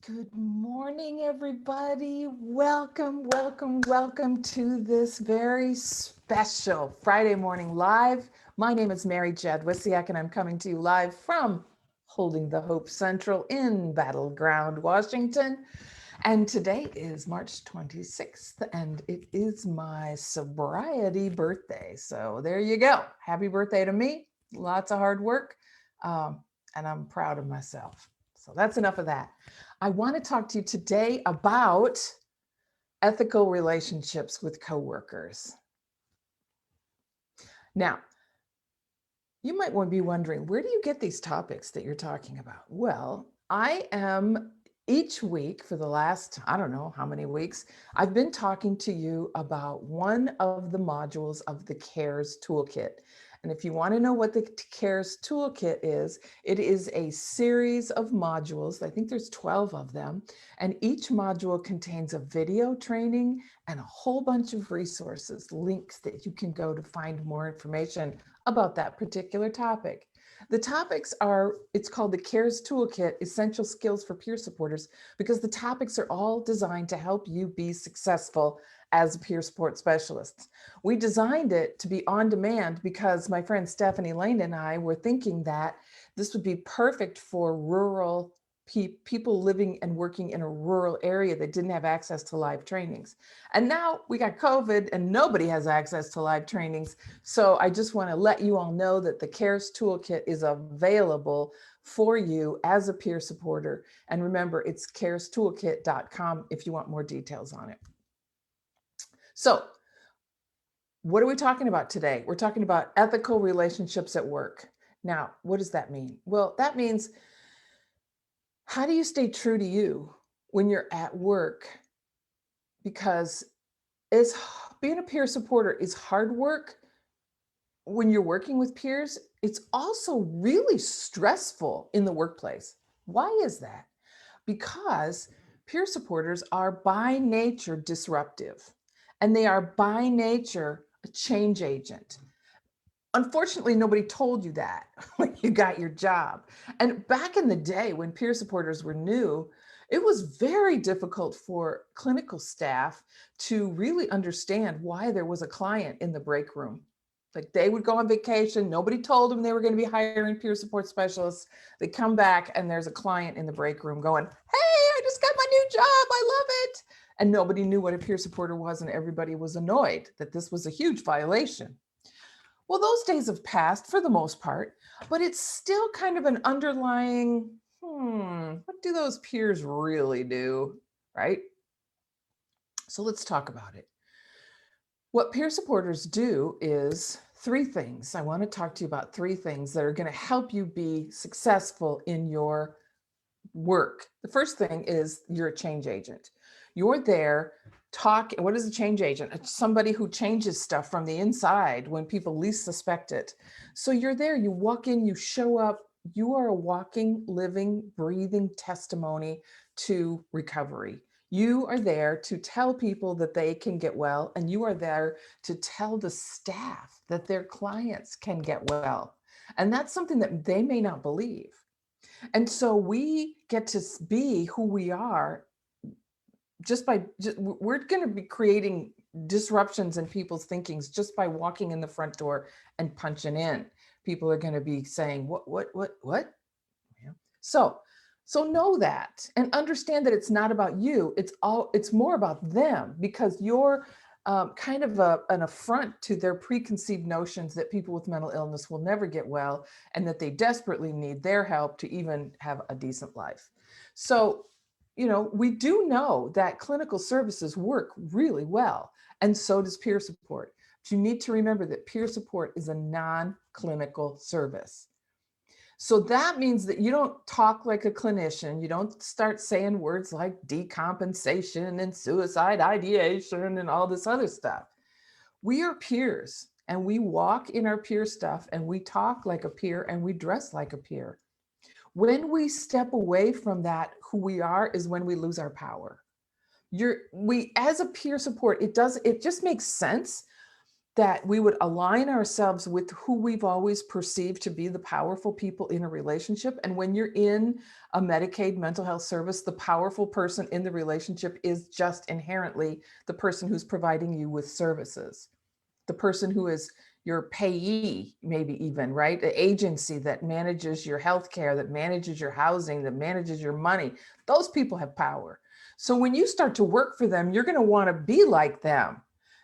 Good morning, everybody. Welcome to this very special Friday morning live. My name is Mary Jadwisiak, and I'm coming to you live from Holding the Hope Central in Battleground, Washington. And today is March 26th, and it is my sobriety birthday. So there you go. Happy birthday to me. Lots of hard work, um, and I'm proud of myself. So that's enough of that. I want to talk to you today about ethical relationships with coworkers. Now, you might want to be wondering, where do you get these topics that you're talking about? Well, I am each week for the last, I don't know how many weeks, I've been talking to you about one of the modules of the CARES Toolkit. And if you want to know what the CARES Toolkit is, it is a series of modules. I think there's 12 of them. And each module contains a video training and a whole bunch of resources, links that you can go to find more information about that particular topic. The topics are, it's called the CARES Toolkit, Essential Skills for Peer Supporters, because the topics are all designed to help you be successful as a peer support specialist. We designed it to be on demand because my friend Stephanie Lane and I were thinking that this would be perfect for rural people living and working in a rural area that didn't have access to live trainings. And now we got COVID and nobody has access to live trainings. So I just want to let you all know that the CARES Toolkit is available for you as a peer supporter. And remember, it's carestoolkit.com if you want more details on it. So what are we talking about today? We're talking about ethical relationships at work. Now, what does that mean? Well, that means, how do you stay true to you when you're at work? Because it's, being a peer supporter is hard work. When you're working with peers, it's also really stressful in the workplace. Why is that? Because peer supporters are by nature disruptive, and they are by nature a change agent. Unfortunately, nobody told you that when you got your job. And back in the day when peer supporters were new, it was very difficult for clinical staff to really understand why there was a client in the break room. Like, they would go on vacation, nobody told them they were going to be hiring peer support specialists. They come back and there's a client in the break room going, "Hey, I just got my new job. I love it." And nobody knew what a peer supporter was, and everybody was annoyed that this was a huge violation. Well, those days have passed for the most part, but it's still kind of an underlying, what do those peers really do, right? So let's talk about it. What peer supporters do is three things. I want to talk to you about three things that are going to help you be successful in your work. The first thing is, you're a change agent. You're there what is a change agent? It's somebody who changes stuff from the inside when people least suspect it. So you're there, you walk in, you show up, you are a walking, living, breathing testimony to recovery. You are there to tell people that they can get well, and you are there to tell the staff that their clients can get well. And that's something that they may not believe. And so we get to be who we are we're going to be creating disruptions in people's thinkings just by walking in the front door and punching in. People are going to be saying, what? Yeah. So know that and understand that it's not about you. It's more about them, because you're kind of an affront to their preconceived notions that people with mental illness will never get well, and that they desperately need their help to even have a decent life. So, we do know that clinical services work really well, and so does peer support. But you need to remember that peer support is a non-clinical service. So that means that you don't talk like a clinician. You don't start saying words like decompensation and suicide ideation and all this other stuff. We are peers, and we walk in our peer stuff, and we talk like a peer, and we dress like a peer. When we step away from that, who we are, is when we lose our power. We, as a peer support, it just makes sense that we would align ourselves with who we've always perceived to be the powerful people in a relationship. And when you're in a Medicaid mental health service, the powerful person in the relationship is just inherently the person who's providing you with services, the person who is your payee, maybe even, right? The agency that manages your healthcare, that manages your housing, that manages your money. Those people have power. So when you start to work for them, you're going to want to be like them.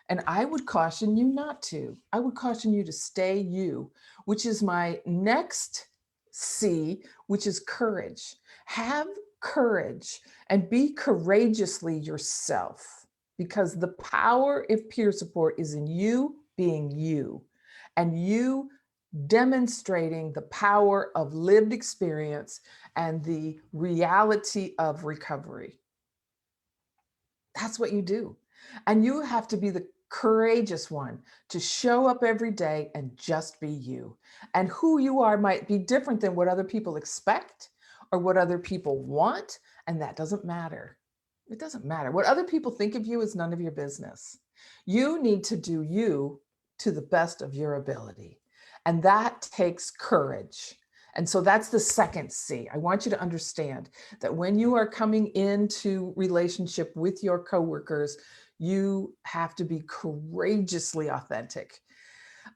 And I would caution you not to. I would caution you to stay you, which is my next C, which is courage. Have courage and be courageously yourself, because the power of peer support is in you being you, and you demonstrating the power of lived experience and the reality of recovery. That's what you do. And you have to be the courageous one to show up every day and just be you. And who you are might be different than what other people expect or what other people want. And that doesn't matter. It doesn't matter. What other people think of you is none of your business. You need to do you to the best of your ability. And that takes courage. And so that's the second C. I want you to understand that when you are coming into relationship with your coworkers, you have to be courageously authentic.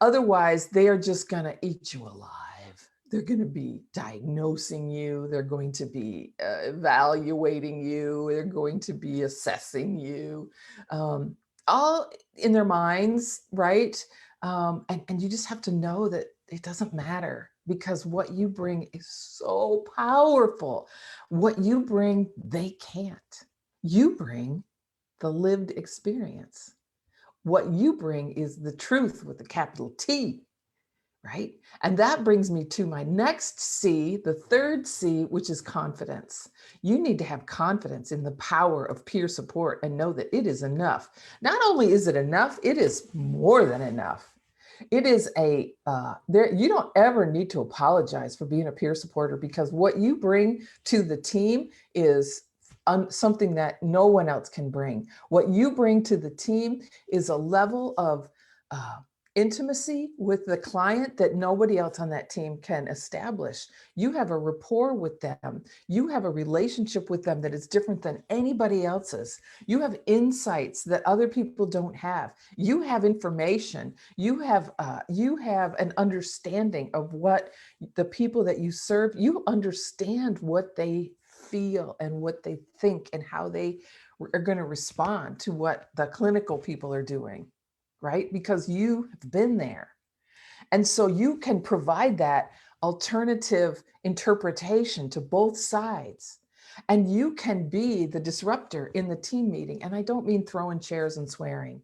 Otherwise, they are just going to eat you alive. They're going to be diagnosing you. They're going to be evaluating you. They're going to be assessing you, all in their minds, right? And you just have to know that it doesn't matter, because what you bring is so powerful. What you bring, they can't. You bring the lived experience. What you bring is the truth with the capital T, right? And that brings me to my next C, the third C, which is confidence. You need to have confidence in the power of peer support and know that it is enough. Not only is it enough, it is more than enough. It is you don't ever need to apologize for being a peer supporter, because what you bring to the team is something that no one else can bring. What you bring to the team is a level of uh, intimacy with the client that nobody else on that team can establish. You have a rapport with them. You have a relationship with them that is different than anybody else's. You have insights that other people don't have. You have information. You have an understanding of what the people that you serve. You understand what they feel and what they think and how they are going to respond to what the clinical people are doing, right? Because you have been there. And so you can provide that alternative interpretation to both sides. And you can be the disruptor in the team meeting. And I don't mean throwing chairs and swearing.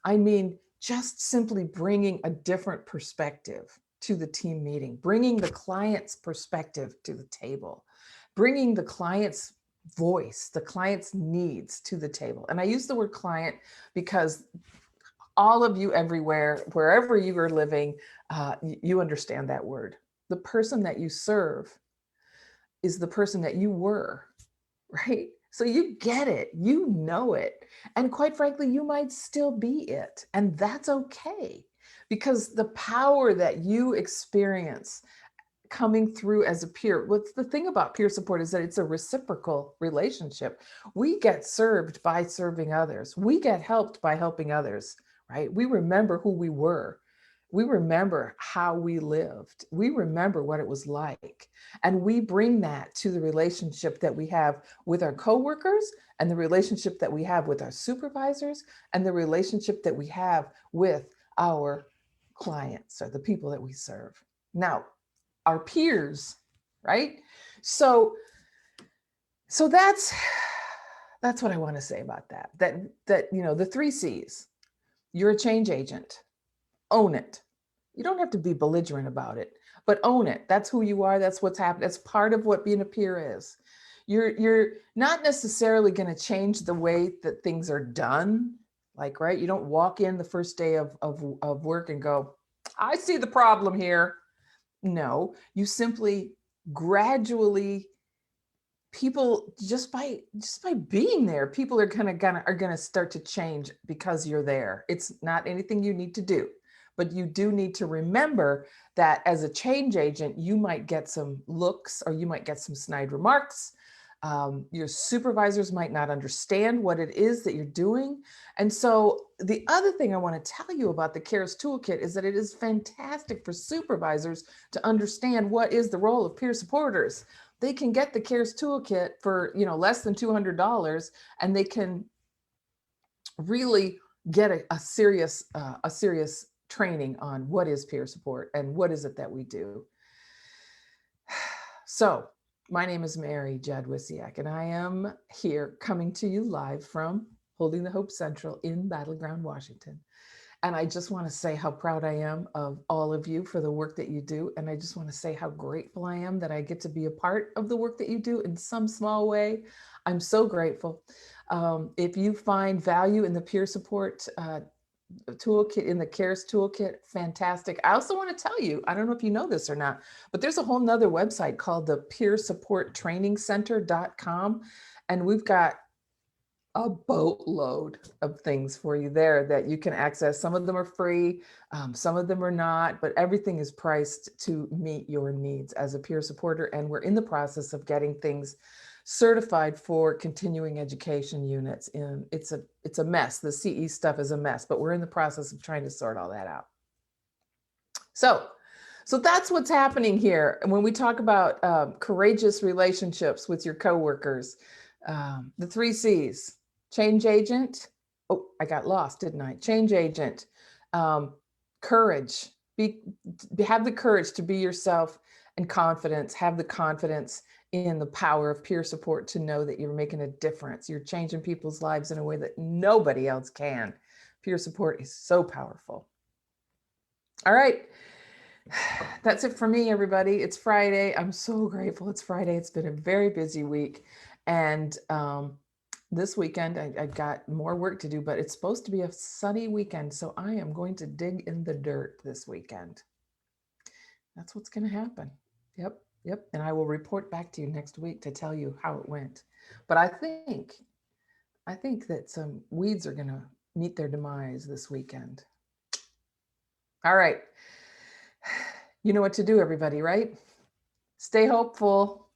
I mean just simply bringing a different perspective to the team meeting, bringing the client's perspective to the table, bringing the client's voice, the client's needs to the table. And I use the word client because all of you everywhere, wherever you are living, you understand that word. The person that you serve is the person that you were, right? So you get it, you know it. And quite frankly, you might still be it. And that's okay, because the power that you experience coming through as a peer. What's the thing about peer support is that it's a reciprocal relationship. We get served by serving others. We get helped by helping others, right? We remember who we were. We remember how we lived. We remember what it was like. And we bring that to the relationship that we have with our coworkers, and the relationship that we have with our supervisors, and the relationship that we have with our clients or the people that we serve. Now, our peers, right? So that's what I want to say about that. That the 3 C's. You're a change agent. Own it. You don't have to be belligerent about it, but own it. That's who you are. That's what's happening. That's part of what being a peer is. You're not necessarily going to change the way that things are done. Like, right? You don't walk in the first day of work and go, I see the problem here. No, you simply gradually, people, just by being there, people are gonna start to change because you're there. It's not anything you need to do. but you do need to remember that as a change agent, you might get some looks or you might get some snide remarks. Your supervisors might not understand what it is that you're doing. And so the other thing I want to tell you about the CARES Toolkit is that it is fantastic for supervisors to understand what is the role of peer supporters. They can get the CARES Toolkit for, less than $200, and they can really get a serious training on what is peer support and what is it that we do. So my name is Mary Jadwisiak, and I am here coming to you live from Holding the Hope Central in Battleground, Washington. And I just want to say how proud I am of all of you for the work that you do. And I just want to say how grateful I am that I get to be a part of the work that you do in some small way. I'm so grateful. If you find value in the peer support toolkit, in the CARES toolkit, fantastic. I also want to tell you, I don't know if you know this or not, but there's a whole nother website called the Peer Support Training Center.com. And we've got a boatload of things for you there that you can access. Some of them are free, some of them are not, but everything is priced to meet your needs as a peer supporter. And we're in the process of getting things certified for continuing education units. And it's a mess. The CE stuff is a mess, but we're in the process of trying to sort all that out. So that's what's happening here. And when we talk about courageous relationships with your coworkers, the 3 C's: change agent. Oh, I got lost, didn't I? Change agent, courage. Have the courage to be yourself, and confidence. Have the confidence in the power of peer support to know that you're making a difference. You're changing people's lives in a way that nobody else can. Peer support is so powerful. All right. That's it for me, everybody. It's Friday. I'm so grateful it's Friday. It's been a very busy week. And this weekend, I've got more work to do, but it's supposed to be a sunny weekend. So I am going to dig in the dirt this weekend. That's what's going to happen. Yep. And I will report back to you next week to tell you how it went. But I think that some weeds are going to meet their demise this weekend. All right. You know what to do, everybody, right? Stay hopeful.